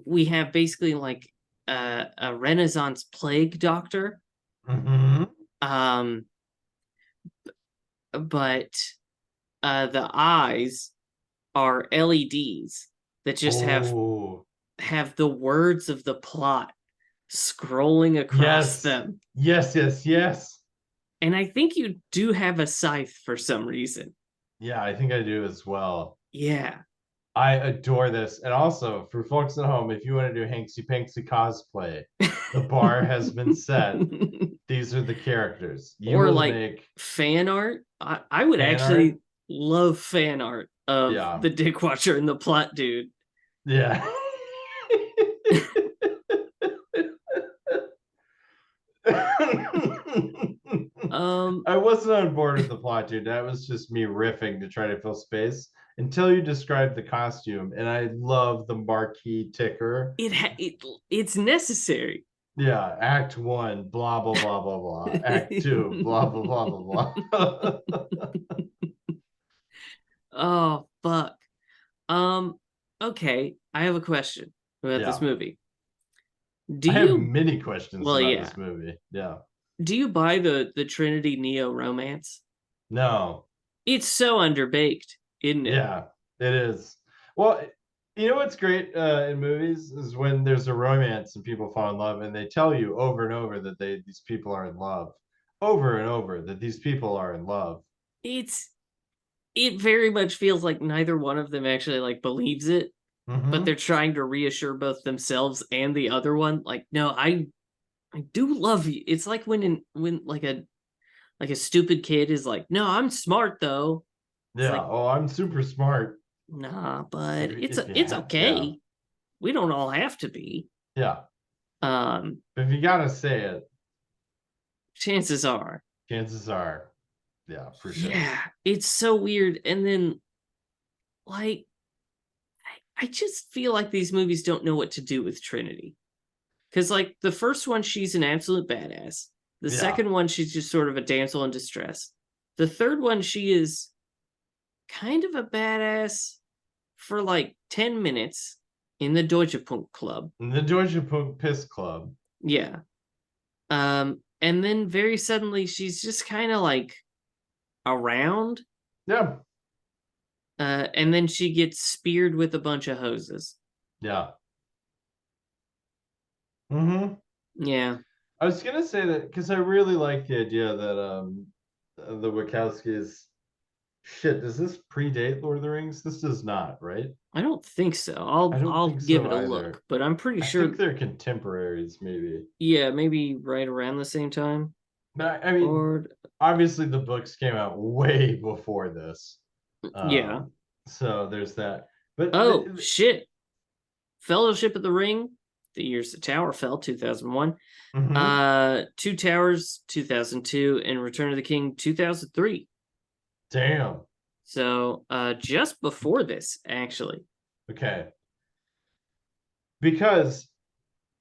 we have basically like a Renaissance plague doctor. Mm-hmm. Um, but the eyes are LEDs that just Oh, have the words of the plot scrolling across yes. them. Yes, yes, yes. And I think you do have a scythe for some reason. Yeah, I think I do as well. Yeah. I adore this. And also, for folks at home, if you want to do Hanksy Panksy cosplay, the bar has been set. These are the characters. You Or will like make fan art. I would fan art. actually love fan art of Yeah. the Dick Watcher and the plot dude. Yeah. Um, I wasn't on board with the plot, dude. That was just me riffing to try to fill space until you described the costume, and I love the marquee ticker. it's necessary. Yeah, Act One, blah blah blah blah blah. Act Two, blah blah blah blah blah. Oh fuck. Um, okay, I have a question about this Yeah, movie. Do I have you many questions well about yeah. this movie. Yeah, Do you buy the Trinity Neo romance? no, It's so underbaked, isn't it? yeah, it is. Well, you know what's great in movies is when there's a romance and people fall in love, and they tell you over and over that these people are in love, over and over that these people are in love. It's it very much feels like neither one of them actually like believes it, but Mm-hmm. they're trying to reassure both themselves and the other one. Like, no, I do love you. It's like when like a stupid kid is like, no, I'm smart though. It's Yeah. like, Oh, I'm super smart. nah, but If you it's have, yeah, okay. We don't all have to be. yeah. Um, But if you gotta say it, chances are. Chances are, yeah, for sure. Yeah, it's so weird. And then, like, I just feel like these movies don't know what to do with Trinity. Because, like, the first one, she's an absolute badass. The Yeah. second one, she's just sort of a damsel in distress. The third one, she is kind of a badass for like 10 minutes in the Deutschepunk club. And the Deutschepunk Piss Club. Yeah. And then very suddenly she's just kind of like around. Yeah. And then she gets speared with a bunch of hoses. Yeah. Mm-hmm. Yeah. I was gonna say that because I really like the idea that the Wachowskis. Shit, does this predate Lord of the Rings? This does not, right? I don't think so. I don't I'll think give so it a either. look, but I'm pretty I sure. think they're contemporaries, maybe. Yeah, maybe right around the same time. But I mean, Or obviously the books came out way before this. yeah. So there's that. But Oh shit. Fellowship of the Ring, the years the tower fell, 2001. Two Towers, 2002, and Return of the King, 2003. Damn. So just before this, actually. Okay. Because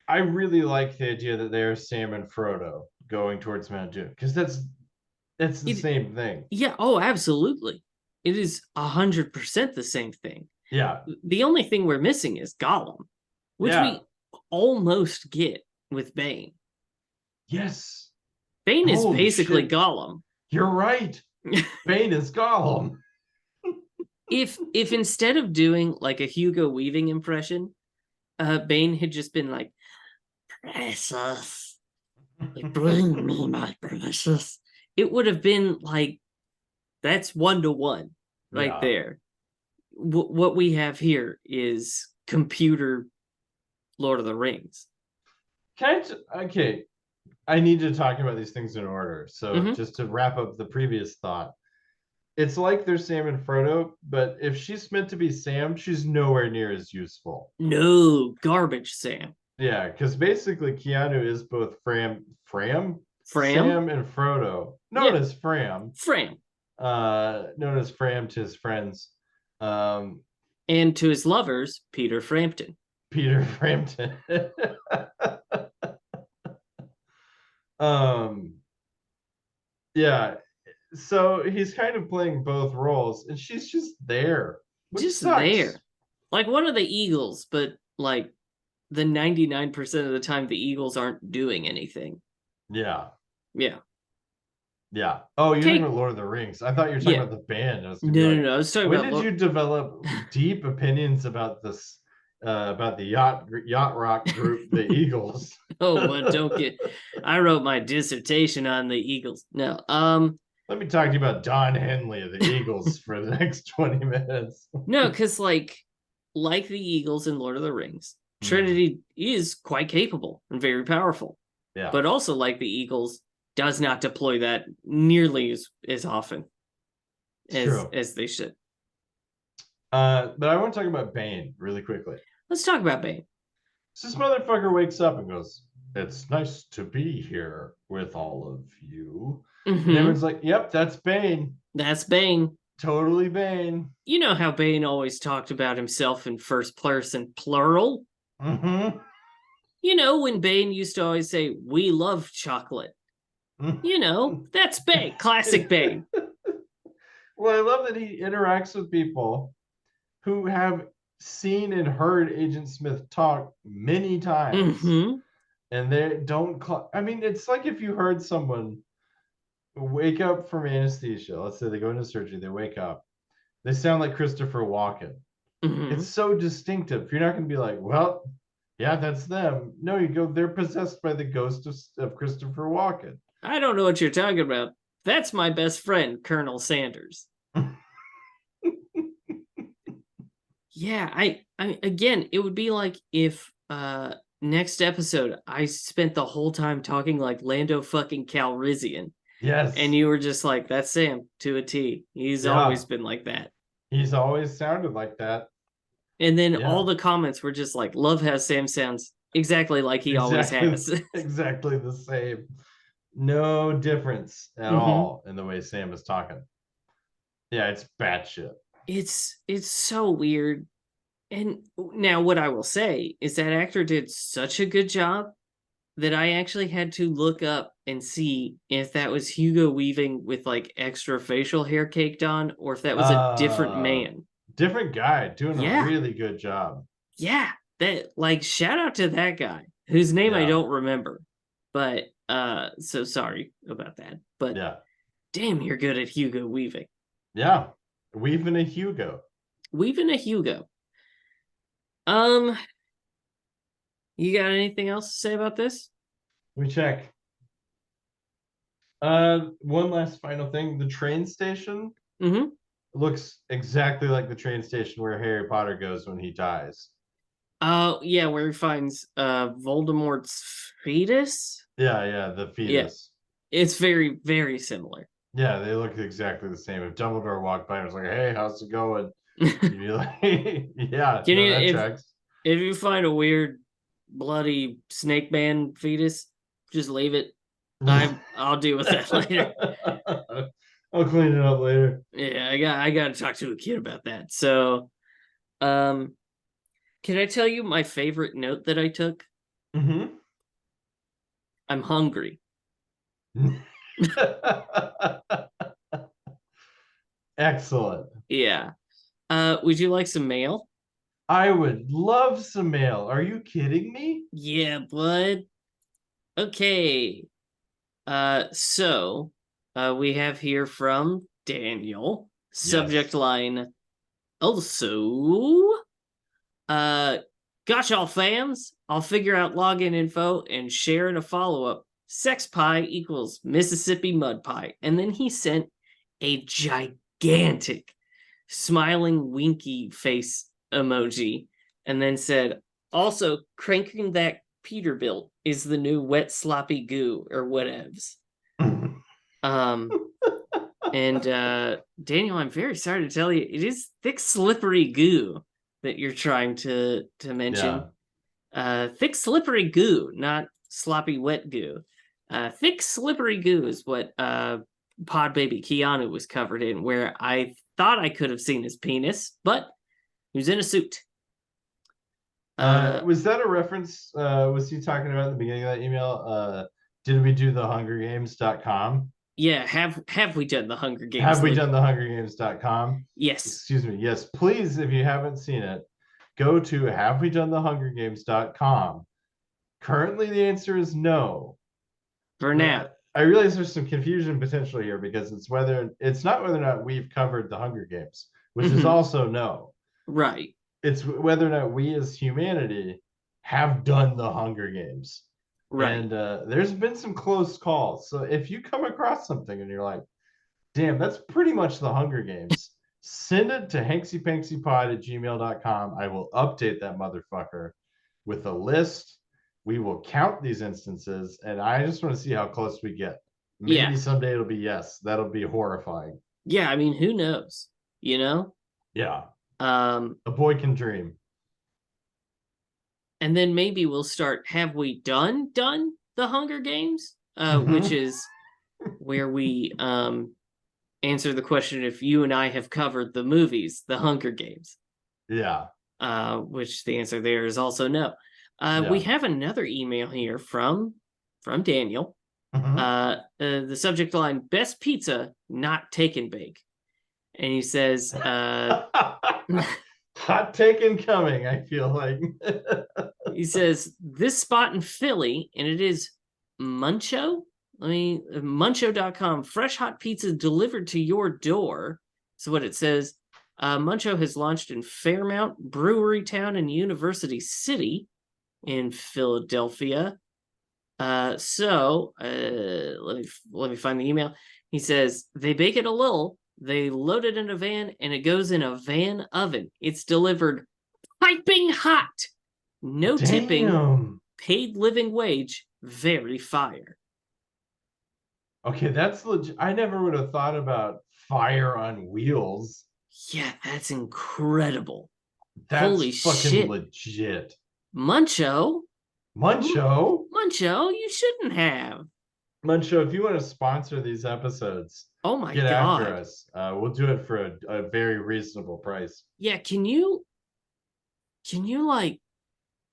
I really like the idea that there's Sam and Frodo going towards Mount Doom. Because that's the same thing. Yeah, oh, absolutely. It is 100% the same thing. Yeah. The only thing we're missing is Gollum, which we almost get with Bane. Yes. Bane is basically Gollum. You're right. Bane is Gollum. If instead of doing like a Hugo Weaving impression, Bane had just been like, precious, like, bring me my precious, it would have been like, that's 1-to-1 right there. What we have here is computer Lord of the Rings. Okay, I need to talk about these things in order. So just to wrap up the previous thought, it's like there's Sam and Frodo, but if she's meant to be Sam, she's nowhere near as useful. No, garbage Sam. Yeah, because basically Keanu is both Sam and Frodo, known as Fram. Known as Fram to his friends. And to his lovers, Peter Frampton. Peter Frampton. Yeah. So he's kind of playing both roles, and she's just there. Just there. Like one of the Eagles, but like the 99% of the time the Eagles aren't doing anything. Yeah. Yeah. Yeah. Oh, you're talking about Lord of the Rings. I thought you were talking about the band. No. I was talking about. When did you develop deep opinions about this? About the yacht rock group, the Eagles? Oh, but don't get. I wrote my dissertation on the Eagles. No. Let me talk to you about Don Henley of the Eagles for the next 20 minutes. No, because like the Eagles in Lord of the Rings, Trinity is quite capable and very powerful. Yeah. But also, like the Eagles, does not deploy that nearly as often as they should. But I want to talk about Bane really quickly. Let's talk about Bane. So this motherfucker wakes up and goes, "It's nice to be here with all of you." And everyone's like, "Yep, that's Bane. That's Bane. Totally Bane." You know how Bane always talked about himself in first person plural? You know, when Bane used to always say, "We love chocolate." You know, that's Bane. Classic Bane. Well, I love that he interacts with people who have seen and heard Agent Smith talk many times. And they don't I mean, it's like if you heard someone wake up from anesthesia. Let's say they go into surgery, they wake up. They sound like Christopher Walken. It's so distinctive. You're not going to be like, well, yeah, that's them. No, you go, they're possessed by the ghost of Christopher Walken. I don't know what you're talking about. That's my best friend, Colonel Sanders. Yeah, I again, it would be like if next episode I spent the whole time talking like Lando fucking Calrissian. Yes. And you were just like, that's Sam to a T. He's always been like that. He's always sounded like that. And then all the comments were just like, love how Sam sounds exactly like he always has. Exactly the same. No difference at Mm-hmm. all in the way Sam is talking. Yeah, it's batshit. It's so weird. And now what I will say is that actor did such a good job that I actually had to look up and see if that was Hugo Weaving with like extra facial hair caked on or if that was a different Uh, man. Different guy doing a Yeah. really good job. Yeah. That like shout out to that guy whose name I Yeah, don't remember. But so sorry about that. But yeah, damn, you're good at Hugo Weaving. yeah. Weaving a Hugo. Weaving a Hugo. Um, you got anything else to say about this? We check. One last final thing. The train station Mm-hmm. looks exactly like the train station where Harry Potter goes when he dies. Yeah, where he finds Voldemort's fetus. Yeah, yeah, the Yeah, fetus. it's very, very similar. Yeah, they look exactly the same. If Dumbledore walked by and was like, "Hey, how's it going?" Can You'd be like, "Yeah, you no, that if tracks." if you find a weird bloody snake man fetus, just leave it. I'll deal with that later. I'll clean it up later. Yeah, I got to talk to a kid about that. So, um, can I tell you my favorite note that I took? Mm-hmm. I'm hungry. Excellent. Yeah. Would you like some mail? I would love some mail. Are you kidding me? Yeah, bud. Okay. So we have here from Daniel. Subject Yes. line also. Uh Got y'all fams. I'll figure out login info and share in a follow-up. Sex pie equals Mississippi mud pie. And then he sent a gigantic smiling winky face emoji and then said, also cranking that Peterbilt is the new wet sloppy goo or whatevs. Um and Daniel, I'm very sorry to tell you, it is thick slippery goo that you're trying to Yeah. mention. Thick slippery goo, not sloppy wet goo. Thick slippery goo is what Pod Baby Keanu was covered in, where I thought I could have seen his penis, but he was in a suit. Was that a reference? Was he talking about in the beginning of that email? Did we do the hungergames.com? Yeah, have we done the Hunger Games? Have we done the hungergames.com? Yes. Excuse me. Yes, please, if you haven't seen it, go to have we done the hungergames.com. Currently, the answer is no. For now. But I realize there's some confusion potentially here because it's not whether or not we've covered the Hunger Games, which is Mhm. also no. Right. It's whether or not we as humanity have done the Hunger Games. Right. And there's been some close calls. So if you come across something and you're like, damn, that's pretty much the Hunger Games, send it to hanksypanksypod@gmail.com. I will update that motherfucker with a list. We will count these instances, and I just want to see how close we get. Yeah. Maybe someday it'll be yes. That'll be horrifying. Yeah, I mean, who knows? You know? Yeah. Um, A boy can dream. and then maybe we'll start, have we done the Hunger Games? Which Mm-hmm. is where we answer the question if you and I have covered the movies, the Hunger Games. Yeah. Which the answer there is also no. We Yeah. have another email here from Daniel. Mm-hmm. The subject line: best pizza, not take and bake. And he says, Hot take incoming, I feel like. he says this spot in Philly, and it is Muncho. Muncho.com, fresh hot pizza delivered to your door. So what it says, Muncho has launched in Fairmount, Brewery Town, and University City in Philadelphia. Let me find the email. He says they bake it a little, they load it in a van, and it goes in a van oven. It's delivered piping hot. No tipping, Damn. paid living wage, very fire. Okay, that's legit. I never would have thought about fire on wheels. Yeah, that's incredible. That's Holy fucking shit. legit. Muncho? Muncho? Muncho, you shouldn't have. Muncho, if you want to sponsor these episodes, Oh my get after God. us. We'll do it for a very reasonable price. Yeah, can you like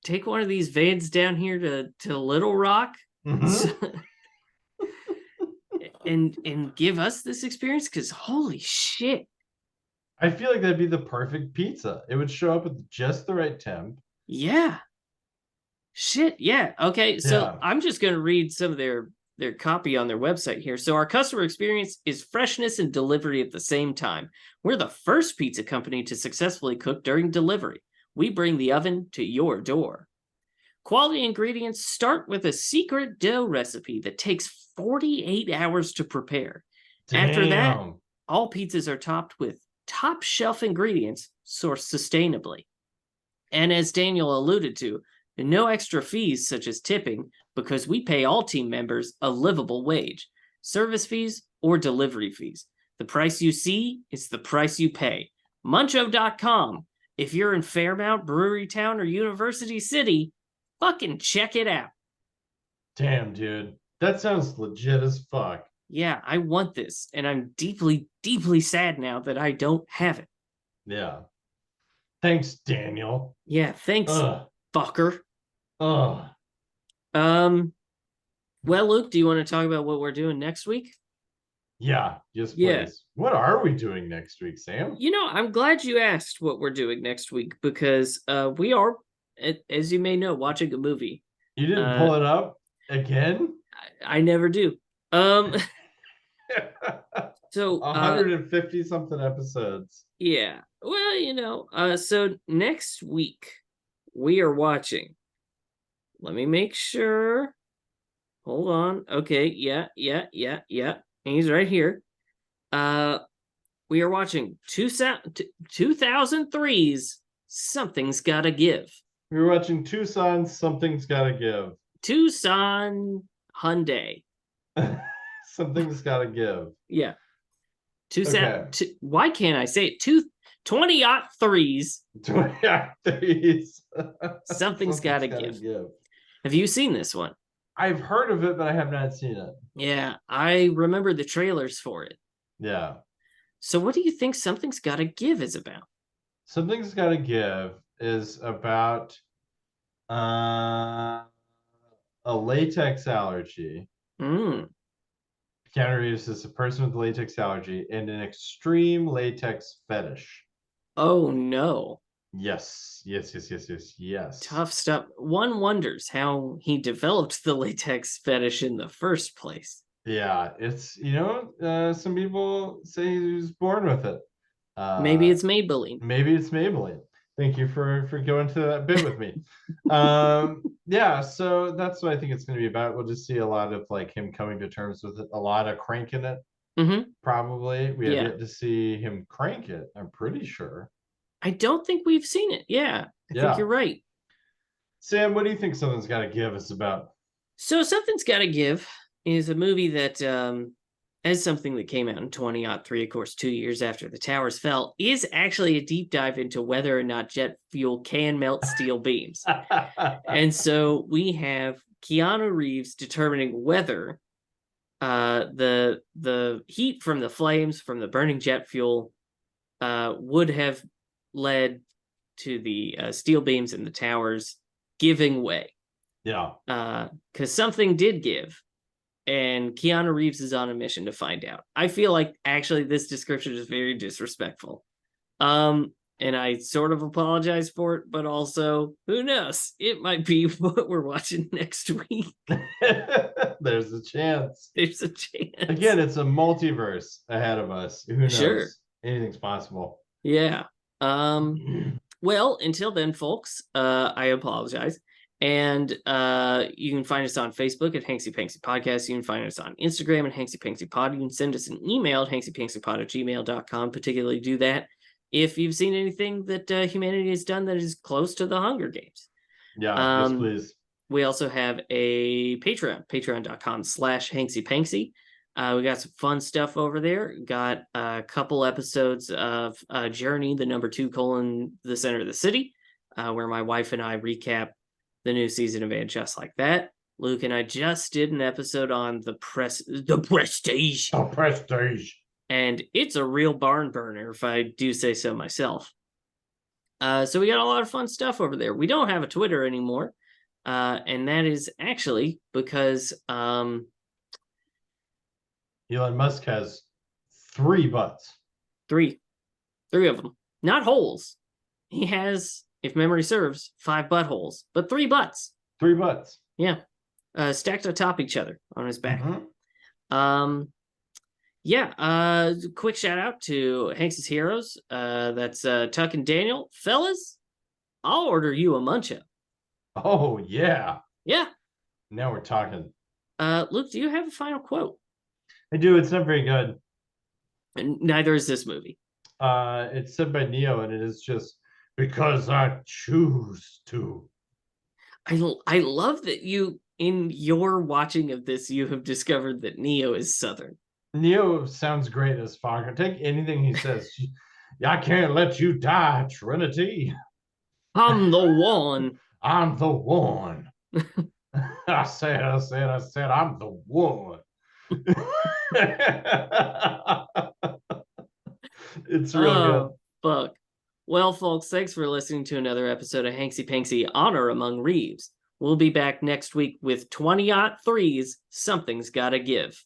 take one of these vans down here to Little Rock Mm-hmm. and give us this experience? Because holy shit. I feel like that'd be the perfect pizza. It would show up at just the right temp. Yeah. Shit. Yeah. Okay. So Yeah. I'm just gonna read some of their copy on their website here. So our customer experience is freshness and delivery at the same time. We're the first pizza company to successfully cook during delivery. We bring the oven to your door. Quality ingredients start with a secret dough recipe that takes 48 hours to prepare. After that, Damn. all pizzas are topped with top shelf ingredients sourced sustainably. And as Daniel alluded to, no extra fees such as tipping because we pay all team members a livable wage, service fees, or delivery fees. The price you see is the price you pay. Muncho.com. If you're in Fairmount, Brewery Town, or University City, fucking check it out. Damn, dude. That sounds legit as fuck. Yeah, I want this, and I'm deeply, deeply sad now that I don't have it. Yeah. Thanks, Daniel. Yeah, thanks, Ugh. fucker. Ugh. Um, well, Luke, do you want to talk about what we're doing next week? Yeah, yes, Yeah. please. What are we doing next week, Sam? I'm glad you asked what we're doing next week because we are, as you may know, watching a movie. You didn't Uh, pull it up again? I never do. Um, so 150 something episodes. yeah. Well, so next week we are watching. Let me make sure. Hold on. Okay, yeah. He's right here. We are watching 2003's Something's Gotta Give. We were watching Tucson, Something's Gotta Give. Tucson Hyundai. Something's Gotta Give. Yeah. Tucson. Okay. Why can't I say it? 2003's 20 Something's Gotta Give. Have you seen this one? I've heard of it, but I have not seen it. Yeah, I remember the trailers for it. Yeah. So what do you think Something's Gotta Give is about? Something's Gotta Give is about a latex allergy. Mm. Keanu Reeves is a person with latex allergy and an extreme latex fetish. Oh no. Yes. Tough stuff. One wonders how he developed the latex fetish in the first place. Yeah, it's some people say he was born with it. Maybe it's Maybelline. Maybe it's Maybelline. Thank you for going to that bit with me. Yeah, so that's what I think it's going to be about. We'll just see a lot of like him coming to terms with it, a lot of cranking it. Mm-hmm. Probably we have yet to see him crank it. I'm pretty sure. I don't think we've seen it. Yeah, I think you're right. Sam, what do you think Something's Gotta Give us about? So Something's Gotta Give is a movie that as something that came out in 2003, of course, 2 years after the towers fell, is actually a deep dive into whether or not jet fuel can melt steel beams. And so we have Keanu Reeves determining whether the heat from the flames from the burning jet fuel would have led to the steel beams in the towers giving way. Yeah. Because something did give, and Keanu Reeves is on a mission to find out. I feel like actually this description is very disrespectful. And I sort of apologize for it, but also, who knows? It might be what we're watching next week. There's a chance. There's a chance. Again, it's a multiverse ahead of us. Who knows? Sure. Anything's possible. Yeah. Well, until then, folks, I apologize. And you can find us on Facebook at Hanksy Panksy Podcast. You can find us on Instagram at Hanksy Panksy Pod. You can send us an email at hanksypanksypod@gmail.com. Particularly do that if you've seen anything that humanity has done that is close to the Hunger Games. Yeah, yes, please. We also have a Patreon, patreon.com/HanksyPanksy. We got some fun stuff over there. Got a couple episodes of Journey, the #2: the center of the city, where my wife and I recap the new season of And Just Like That. Luke and I just did an episode on the Prestige. Oh, Prestige. And it's a real barn burner, if I do say so myself. So we got a lot of fun stuff over there. We don't have a Twitter anymore. And that is actually because Elon Musk has 3 butts. Three of them. Not holes. He has, if memory serves, 5 buttholes, but 3 butts. 3 butts. Yeah. Stacked atop each other on his back. Mm-hmm. Quick shout out to Hanks's Heroes. That's Tuck and Daniel. Fellas, I'll order you a muncha. Oh, yeah. Yeah. Now we're talking. Luke, do you have a final quote? I do. It's not very good. And neither is this movie. It's said by Neo, and it is just because I choose to. I love that you, in your watching of this, you have discovered that Neo is Southern. Neo sounds great as Fokker. Take anything he says. I can't let you die, Trinity. I'm the one. I'm the one. I said, I'm the one. It's real good. Fuck. Well, folks, thanks for listening to another episode of Hanksy Panksy Honor Among Reeves. We'll be back next week with 20-03's Something's Gotta Give.